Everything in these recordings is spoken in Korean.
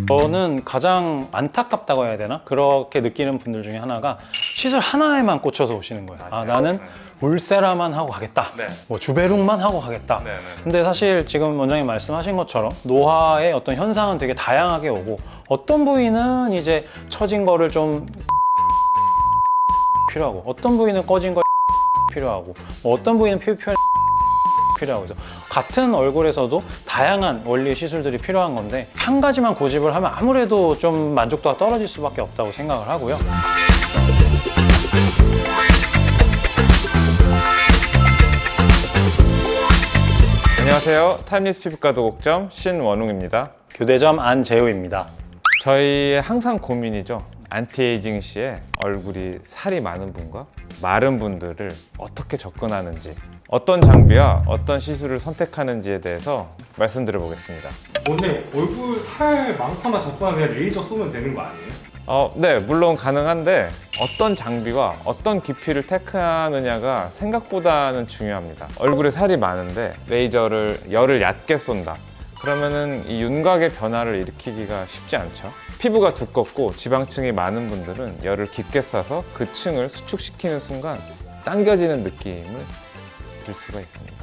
저는 가장 안타깝다고 해야 되나? 그렇게 느끼는 분들 중에 하나가 시술 하나에만 꽂혀서 오시는 거예요. 아, 나는 울세라만 하고 가겠다. 네. 뭐 주베룩만 하고 가겠다. 네, 네. 근데 사실 지금 원장님 말씀하신 것처럼 노화의 어떤 현상은 되게 다양하게 오고 어떤 부위는 이제 처진 거를 좀 필요하고 어떤 부위는 꺼진 거 필요하고 뭐 어떤 부위는 피부 표현 필요하고 그래서 같은 얼굴에서도 다양한 원리 시술들이 필요한 건데 한 가지만 고집을 하면 아무래도 좀 만족도가 떨어질 수밖에 없다고 생각을 하고요. 안녕하세요. 타임리스 피부과 도곡점 신원웅입니다. 교대점 안재우입니다. 저희의 항상 고민이죠. 안티에이징 시에 얼굴이 살이 많은 분과 마른 분들을 어떻게 접근하는지, 어떤 장비와 어떤 시술을 선택하는지에 대해서 말씀드려 보겠습니다. 원래 얼굴 살 많거나 적거나 그냥 레이저 쏘면 되는 거 아니에요? 네, 물론 가능한데 어떤 장비와 어떤 깊이를 택하느냐가 생각보다는 중요합니다. 얼굴에 살이 많은데 레이저를 열을 얕게 쏜다. 그러면은 이 윤곽의 변화를 일으키기가 쉽지 않죠. 피부가 두껍고 지방층이 많은 분들은 열을 깊게 쏴서 그 층을 수축시키는 순간 당겨지는 느낌을 들 수가 있습니다.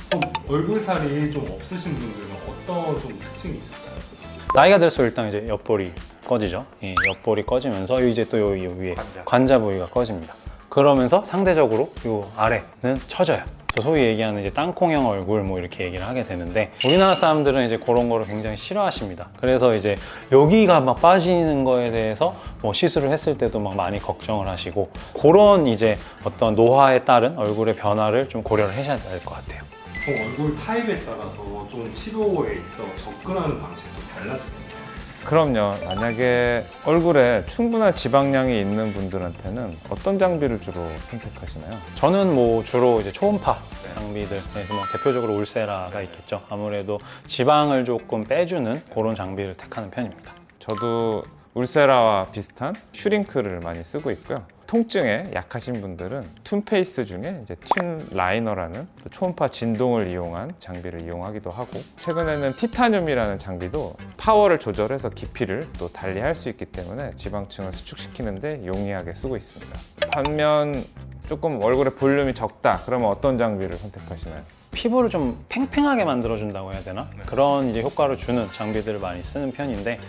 그럼 얼굴 살이 좀 없으신 분들은 어떤 좀 특징이 있을까요? 나이가 들수록 일단 이제 옆볼이 꺼지죠. 이 옆볼이 꺼지면서 이제 또 요 위에 관자 부위가 꺼집니다. 그러면서 상대적으로 이 아래는 처져요. 소위 얘기하는 이제 땅콩형 얼굴 뭐 이렇게 얘기를 하게 되는데 우리나라 사람들은 이제 그런 거를 굉장히 싫어하십니다. 그래서 이제 여기가 막 빠지는 거에 대해서 뭐 시술을 했을 때도 막 많이 걱정을 하시고 그런 이제 어떤 노화에 따른 얼굴의 변화를 좀 고려를 하셔야 될 것 같아요. 그럼 얼굴 타입에 따라서 좀 치료에 있어 접근하는 방식도 달라지나요? 그럼요. 만약에 얼굴에 충분한 지방량이 있는 분들한테는 어떤 장비를 주로 선택하시나요? 저는 뭐 주로 이제 초음파 장비들, 그래서 뭐 대표적으로 울세라가 있겠죠. 아무래도 지방을 조금 빼주는 그런 장비를 택하는 편입니다. 저도 울세라와 비슷한 슈링크를 많이 쓰고 있고요. 통증에 약하신 분들은 툰페이스 중에 이제 튠 라이너라는 또 초음파 진동을 이용한 장비를 이용하기도 하고, 최근에는 티타늄이라는 장비도 파워를 조절해서 깊이를 또 달리 할 수 있기 때문에 지방층을 수축시키는데 용이하게 쓰고 있습니다. 반면 조금 얼굴에 볼륨이 적다 그러면 어떤 장비를 선택하시나요? 피부를 좀 팽팽하게 만들어준다고 해야 되나? 그런 이제 효과를 주는 장비들을 많이 쓰는 편인데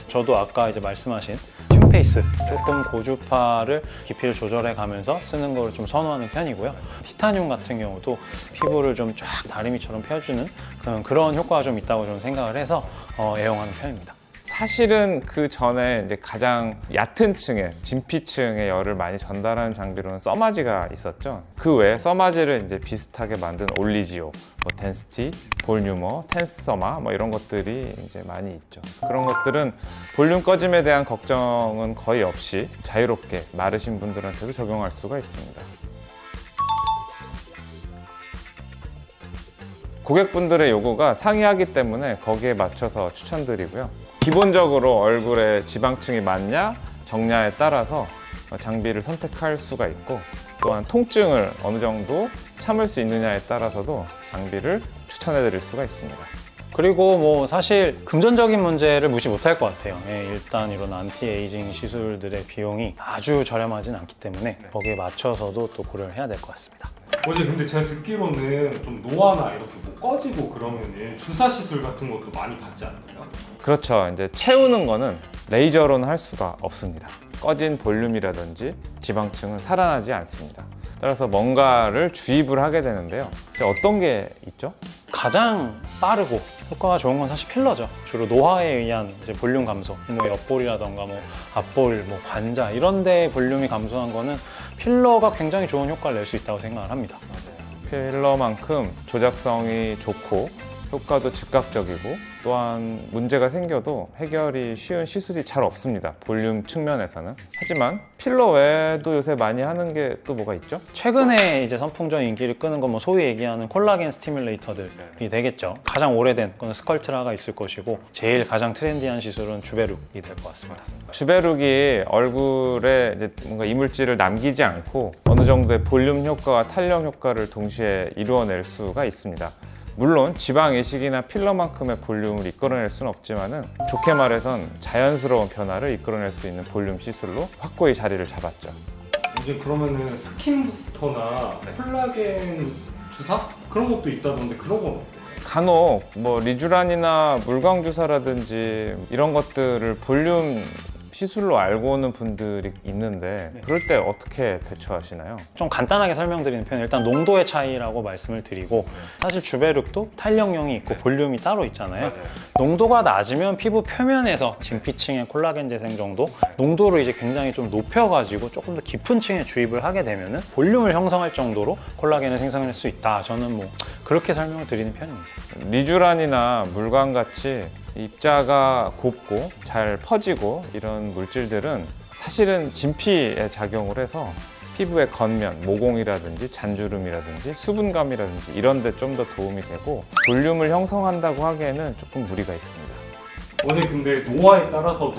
저도 아까 이제 말씀하신 튠페이스 조금 고주파를 깊이를 조절해 가면서 쓰는 걸 좀 선호하는 편이고요. 티타늄 같은 경우도 피부를 좀 쫙 다리미처럼 펴주는 그런 효과가 좀 있다고 저는 생각을 해서 애용하는 편입니다. 사실은 그 전에 이제 가장 얕은 층에 진피층에 열을 많이 전달하는 장비로는 써마지가 있었죠. 그 외에 써마지를 이제 비슷하게 만든 올리지오, 뭐 덴스티, 볼유머, 텐서마 뭐 이런 것들이 이제 많이 있죠. 그런 것들은 볼륨 꺼짐에 대한 걱정은 거의 없이 자유롭게 마르신 분들한테도 적용할 수가 있습니다. 고객분들의 요구가 상이하기 때문에 거기에 맞춰서 추천드리고요. 기본적으로 얼굴에 지방층이 많냐 적냐에 따라서 장비를 선택할 수가 있고, 또한 통증을 어느 정도 참을 수 있느냐에 따라서도 장비를 추천해 드릴 수가 있습니다. 그리고 뭐 사실 금전적인 문제를 무시 못할 것 같아요. 일단 이런 안티에이징 시술들의 비용이 아주 저렴하진 않기 때문에 거기에 맞춰서도 또 고려를 해야 될 것 같습니다. 어제 근데 제가 듣기로는 좀 노화나 이렇게 뭐 꺼지고 그러면은 주사 시술 같은 것도 많이 받지 않나요? 그렇죠. 이제 채우는 거는 레이저로는 할 수가 없습니다. 꺼진 볼륨이라든지 지방층은 살아나지 않습니다. 따라서 뭔가를 주입을 하게 되는데요. 어떤 게 있죠? 가장 빠르고 효과가 좋은 건 사실 필러죠. 주로 노화에 의한 이제 볼륨 감소, 뭐 옆볼이라던가 뭐 앞볼, 뭐 관자 이런 데 볼륨이 감소한 거는 필러가 굉장히 좋은 효과를 낼 수 있다고 생각을 합니다. 필러만큼 조작성이 좋고 효과도 즉각적이고, 또한 문제가 생겨도 해결이 쉬운 시술이 잘 없습니다. 볼륨 측면에서는. 하지만 필러 외에도 요새 많이 하는 게 또 뭐가 있죠? 최근에 이제 선풍적인 인기를 끄는 건 뭐 소위 얘기하는 콜라겐 스티뮬레이터들이 되겠죠. 가장 오래된 건 스컬트라가 있을 것이고, 제일 가장 트렌디한 시술은 주베룩이 될 것 같습니다. 주베룩이 얼굴에 이제 뭔가 이물질을 남기지 않고 어느 정도의 볼륨 효과와 탄력 효과를 동시에 이루어낼 수가 있습니다. 물론 지방 이식이나 필러만큼의 볼륨을 이끌어낼 수는 없지만은 좋게 말해선 자연스러운 변화를 이끌어낼 수 있는 볼륨 시술로 확고히 자리를 잡았죠. 요즘 그러면은 스킨 부스터나 콜라겐 주사 그런 것도 있다던데 그런 건 어때요? 간혹 뭐 리쥬란이나 물광 주사라든지 이런 것들을 볼륨 시술로 알고 오는 분들이 있는데 그럴 때 어떻게 대처하시나요? 좀 간단하게 설명드리는 편은 일단 농도의 차이라고 말씀을 드리고 사실 주베륵도 탄력용이 있고 볼륨이 따로 있잖아요. 농도가 낮으면 피부 표면에서 진피층의 콜라겐 재생 정도 농도를 이제 굉장히 좀 높여가지고 조금 더 깊은 층에 주입을 하게 되면은 볼륨을 형성할 정도로 콜라겐을 생성할 수 있다. 저는 뭐 그렇게 설명을 드리는 편입니다. 리쥬란이나 물광 같이 입자가 곱고 잘 퍼지고 이런 물질들은 사실은 진피에 작용을 해서 피부의 겉면, 모공이라든지 잔주름이라든지 수분감이라든지 이런 데 좀 더 도움이 되고 볼륨을 형성한다고 하기에는 조금 무리가 있습니다. 오늘 근데 노화에 따라서도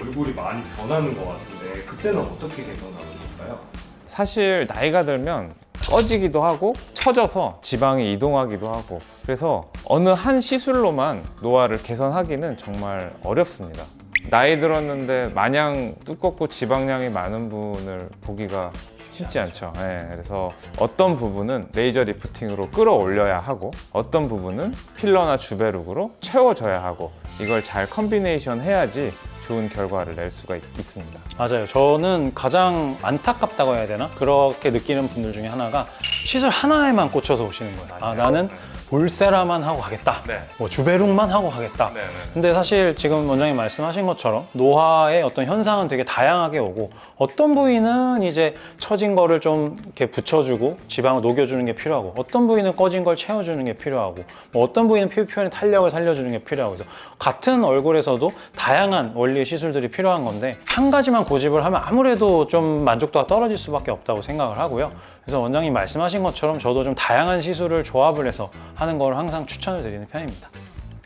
얼굴이 많이 변하는 것 같은데 그때는 어떻게 개선하는 걸까요? 사실 나이가 들면 꺼지기도 하고 처져서 지방이 이동하기도 하고 그래서 어느 한 시술로만 노화를 개선하기는 정말 어렵습니다. 나이 들었는데 마냥 두껍고 지방량이 많은 분을 보기가 쉽지 않죠. 네, 그래서 어떤 부분은 레이저 리프팅으로 끌어올려야 하고 어떤 부분은 필러나 주베룩으로 채워줘야 하고 이걸 잘 컨비네이션 해야지 좋은 결과를 낼 수가 있습니다. 맞아요. 저는 가장 안타깝다고 해야 되나? 그렇게 느끼는 분들 중에 하나가 시술 하나에만 꽂혀서 오시는 거예요. 아, 나는 볼세라만 하고 가겠다. 뭐 주베룩만 하고 가겠다. 근데 사실 지금 원장님 말씀하신 것처럼 노화의 어떤 현상은 되게 다양하게 오고 어떤 부위는 이제 처진 거를 좀 이렇게 붙여주고 지방을 녹여주는 게 필요하고 어떤 부위는 꺼진 걸 채워주는 게 필요하고 뭐 어떤 부위는 피부 표현의 탄력을 살려주는 게 필요하고 그래서 같은 얼굴에서도 다양한 원리의 시술들이 필요한 건데 한 가지만 고집을 하면 아무래도 좀 만족도가 떨어질 수밖에 없다고 생각을 하고요. 그래서 원장님 말씀하신 것처럼 저도 좀 다양한 시술을 조합을 해서 하는 걸 항상 추천을 드리는 편입니다.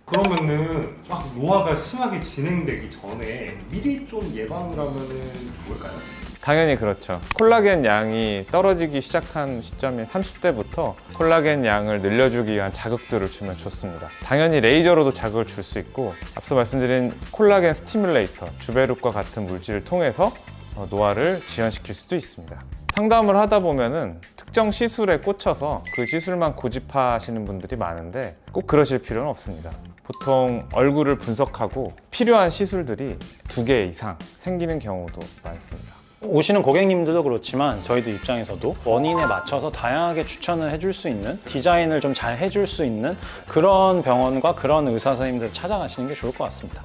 그러면은 막 노화가 심하게 진행되기 전에 미리 좀 예방을 하면은 좋을까요? 당연히 그렇죠. 콜라겐 양이 떨어지기 시작한 시점인 30대부터 콜라겐 양을 늘려주기 위한 자극들을 주면 좋습니다. 당연히 레이저로도 자극을 줄 수 있고 앞서 말씀드린 콜라겐 스티뮬레이터, 주베룩과 같은 물질을 통해서 노화를 지연시킬 수도 있습니다. 상담을 하다 보면은 특정 시술에 꽂혀서 그 시술만 고집하시는 분들이 많은데 꼭 그러실 필요는 없습니다. 보통 얼굴을 분석하고 필요한 시술들이 2개 이상 생기는 경우도 많습니다. 오시는 고객님들도 그렇지만 저희들 입장에서도 원인에 맞춰서 다양하게 추천을 해줄 수 있는 디자인을 좀 잘 해줄 수 있는 그런 병원과 그런 의사 선생님들 찾아가시는 게 좋을 것 같습니다.